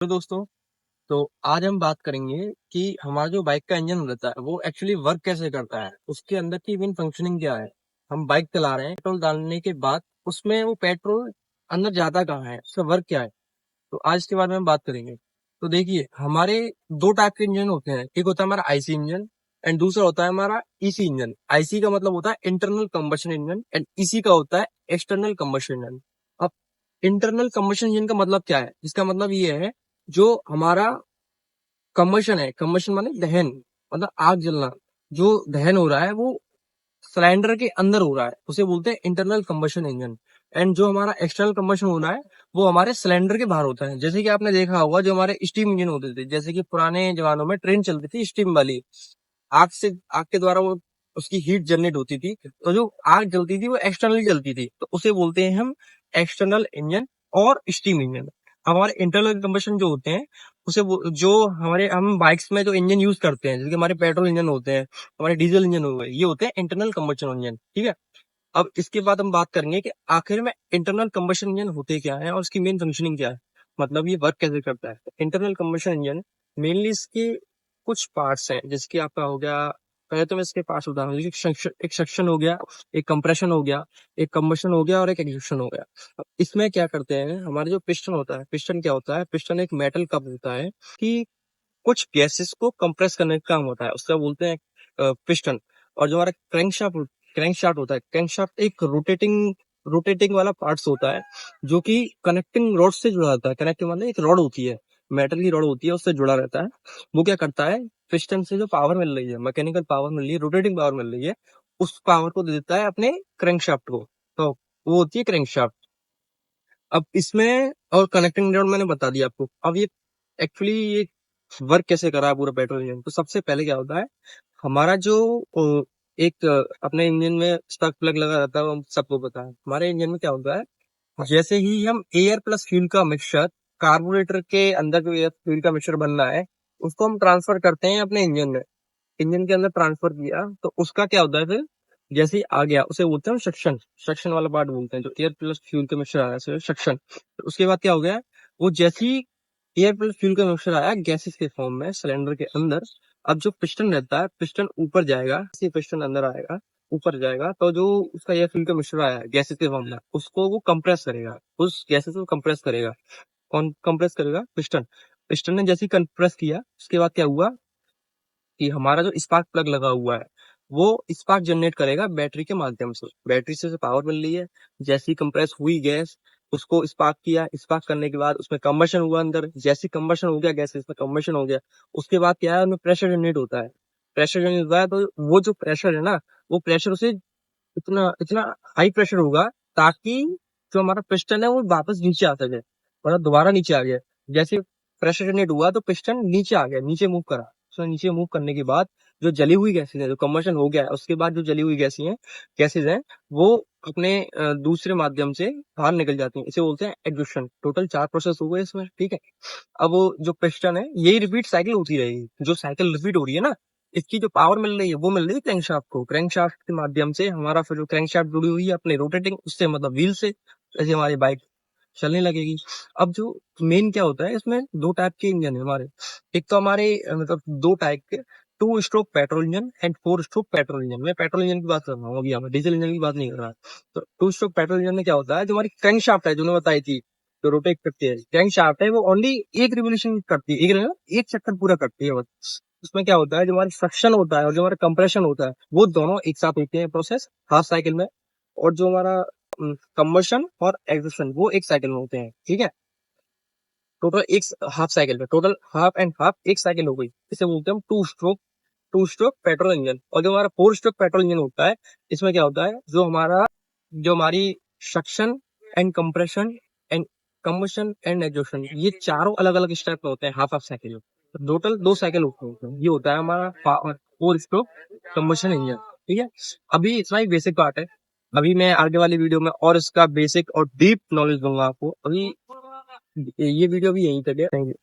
तो दोस्तों, तो आज हम बात करेंगे कि हमारा जो बाइक का इंजन रहता है वो एक्चुअली वर्क कैसे करता है, उसके अंदर की मेन फंक्शनिंग क्या है। हम बाइक चला रहे हैं, पेट्रोल डालने के बाद उसमें वो पेट्रोल अंदर जाता कहाँ है, उसका वर्क क्या है। तो आज इसके बारे में हम बात करेंगे। तो देखिए, हमारे दो टाइप के इंजन होते हैं। एक होता है हमारा आईसी इंजन एंड दूसरा होता है हमारा ईसी इंजन। आईसी का मतलब होता है internal combustion engine and EC का होता है एक्सटर्नल कंबशन इंजन। अब इंटरनल कंबशन इंजन का मतलब क्या है? इसका मतलब ये है, जो हमारा कंबशन है, कंबशन माने दहन, मतलब आग जलना। जो दहन हो रहा है वो सिलेंडर के अंदर हो रहा है, उसे बोलते हैं इंटरनल कंबशन इंजन। एंड जो हमारा एक्सटर्नल कंबशन हो रहा है वो हमारे सिलेंडर के बाहर होता है। जैसे कि आपने देखा होगा, जो हमारे स्टीम इंजन होते थे, जैसे कि पुराने जमानों में ट्रेन चलती थी स्टीम वाली, आग के द्वारा वो उसकी हीट जनरेट होती थी। तो जो आग जलती थी वो एक्सटर्नली जलती थी, तो उसे बोलते हैं हम एक्सटर्नल इंजन और स्टीम इंजन। हमारे इंटरनल कंबशन जो होते हैं जो हमारे हम बाइक्स में जो इंजन यूज करते हैं, जैसे कि हमारे पेट्रोल इंजन होते हैं, हमारे डीजल इंजन हो गए, ये होते हैं इंटरनल कंबशन इंजन। ठीक है। अब इसके बाद हम बात करेंगे कि आखिर में इंटरनल कंबशन इंजन होते क्या है और उसकी मेन फंक्शनिंग क्या है, मतलब ये वर्क कैसे करता है। इंटरनल कंबशन इंजन मेनली इसके कुछ पार्ट्स हैं, जैसे कि आपका हो गया, पहले तो मैं इसके पार्ट्स बता रहा हूँ। एक सक्शन हो गया, एक कंप्रेशन हो गया, एक कंबशन हो गया और एक एग्जॉशन हो गया। अब इसमें क्या करते हैं, हमारे जो पिस्टन होता है, पिस्टन क्या होता है, पिस्टन एक मेटल कप होता है कि कुछ गैसेस को कंप्रेस करने का काम होता है, उसका बोलते हैं पिस्टन। और जो हमारा क्रैंकशाफ्ट होता है, क्रैंकशाफ्ट एक रोटेटिंग रोटेटिंग वाला पार्ट्स होता है, जो कि कनेक्टिंग रॉड से जुड़ा रहता है। कनेक्टिंग मतलब एक रॉड होती है, मेटल की रॉड होती है, उससे जुड़ा रहता है। वो क्या करता है, पिस्टन से जो पावर मिल रही है, मैकेनिकल पावर मिल रही है, रोटेटिंग पावर मिल रही है, उस पावर को दे देता है अपने क्रैंकशाफ्ट को। तो वो होती है क्रैंकशाफ्ट। अब इसमें और कनेक्टिंग रॉड मैंने बता दिया आपको। अब ये एक्चुअली ये वर्क कैसे कर रहा है पूरा पेट्रोल इंजन। तो सबसे पहले क्या होता है, हमारा जो एक अपने इंजन में स्पार्क प्लग लगा रहता है, वो हम सबको पता है। हमारे इंजन में क्या होता है, जैसे ही हम एयर प्लस फ्यूल का मिक्सचर, कार्बोरेटर के अंदर जो एयर फ्यूल का मिक्सचर बन रहा है, उसको हम ट्रांसफर करते हैं अपने इंजन में। इंजन के अंदर ट्रांसफर किया तो उसका क्या होता है फिर, जैसे ही आ गया उसे बोलते हैं सक्शन। सक्शन वाला पार्ट बोलते हैं, जो एयर प्लस फ्यूल का मिक्सचर आया है सक्शन। तो उसके बाद क्या हो गया, वो जैसे ही एयर प्लस फ्यूल का मिक्सचर आया गैसेस के फॉर्म में सिलेंडर के अंदर, अब जो पिस्टन रहता है, पिस्टन ऊपर जाएगा, जैसे पिस्टन अंदर आएगा, ऊपर जाएगा, तो जो उसका एयर फ्यूल का मिक्सचर आया गैसेस के फॉर्म में, उसको वो कंप्रेस करेगा, उस गैसेस को कंप्रेस करेगा। कौन कंप्रेस करेगा? पिस्टन। पिस्टन ने जैसे ही कंप्रेस किया, उसके बाद क्या हुआ कि हमारा जो स्पार्क प्लग लगा हुआ है, वो स्पार्क जनरेट करेगा बैटरी के माध्यम से। बैटरी से पावर मिल रही है, जैसी कंप्रेस हुई गैस, उसको स्पार्क किया, स्पार्क करने के बाद उसमें कंबशन हुआ अंदर, जैसे कंबशन हो गया गैस, इसमें कंबशन हो गया, उसके बाद क्या है, उनमें प्रेशर जनरेट होता है। प्रेशर जनरेट होता है तो वो जो प्रेशर है ना, वो प्रेशर उसे इतना इतना हाई प्रेशर होगा, ताकि जो हमारा पिस्टन है वो वापस नीचे आ सके, मतलब दोबारा नीचे आ गया। जैसे प्रेशर जनरेट हुआ तो पिस्टन नीचे आ गया, नीचे मूव करा। उसने नीचे मूव करने के बाद जो जली हुई गैसेज है, जो कंबशन हो गया है, उसके बाद जो जली हुई गैसेज हैं, वो अपने दूसरे माध्यम से बाहर निकल जाती हैं। इसे बोलते हैं एग्जॉशन। टोटल 4 प्रोसेस हो गए इसमें। ठीक है। अब वो जो पिस्टन है, यही रिपीट साइकिल होती रहेगी। जो साइकिल रिपीट हो रही है ना, इसकी जो पावर मिल रही है वो मिल रही है क्रैंकशाफ्ट को। क्रैंकशाफ्ट के माध्यम से हमारा फिर जो क्रैंकशाफ्ट जुड़ी हुई है अपने रोटेटिंग उससे, मतलब व्हील से, जैसे हमारी बाइक चलने लगेगी। अब जो मेन क्या होता है, इसमें दो टाइप के इंजन है हमारे। एक तो हमारे मतलब दो टाइप के, 2 stroke petrol engine and 4 stroke petrol engine. मैं पेट्रोल इंजन की बात कर रहा हूँ अभी, यहाँ पर डीजल इंजन की बात नहीं कर रहा। तो 2 स्ट्रोक पेट्रोल इंजन में क्या होता है, जो हमारी क्रैंकशाफ्ट है, जो मैंने बताई थी, जो रोटेट करती है क्रैंकशाफ्ट है, वो ओनली एक रिवोल्यूशन करती है, एक चक्कर पूरा करती है बस। उसमें क्या होता है, जो हमारा सक्शन होता है और जो हमारा कंप्रेशन होता है, वो दोनों एक साथ होते हैं प्रोसेस हाफ साइकिल में। और जो हमारा कंबशन और एग्जॉशन, वो एक साइकिल में होते हैं। ठीक है। टोटल एक हाफ साइकिल में, टोटल हाफ एंड हाफ एक साइकिल हो गई। इसे बोलते हैं हम टू स्ट्रोक पेट्रोल इंजन। और जो हमारा 4 स्ट्रोक पेट्रोल इंजन होता है, इसमें क्या होता है, जो हमारी suction and compression and combustion and exhaustion, ये चारों अलग अलग स्टेप में होते हैं हाफ हाफ साइकिल में। टोटल 2 साइकिल होते हैं। ये होता है हमारा 4 स्ट्रोक कंबशन इंजन। ठीक है। अभी इतना ही बेसिक पार्ट है। अभी मैं आगे वाली वीडियो में और इसका बेसिक और डीप नॉलेज दूंगा आपको। अभी ये वीडियो भी यहीं तक है। Thank you.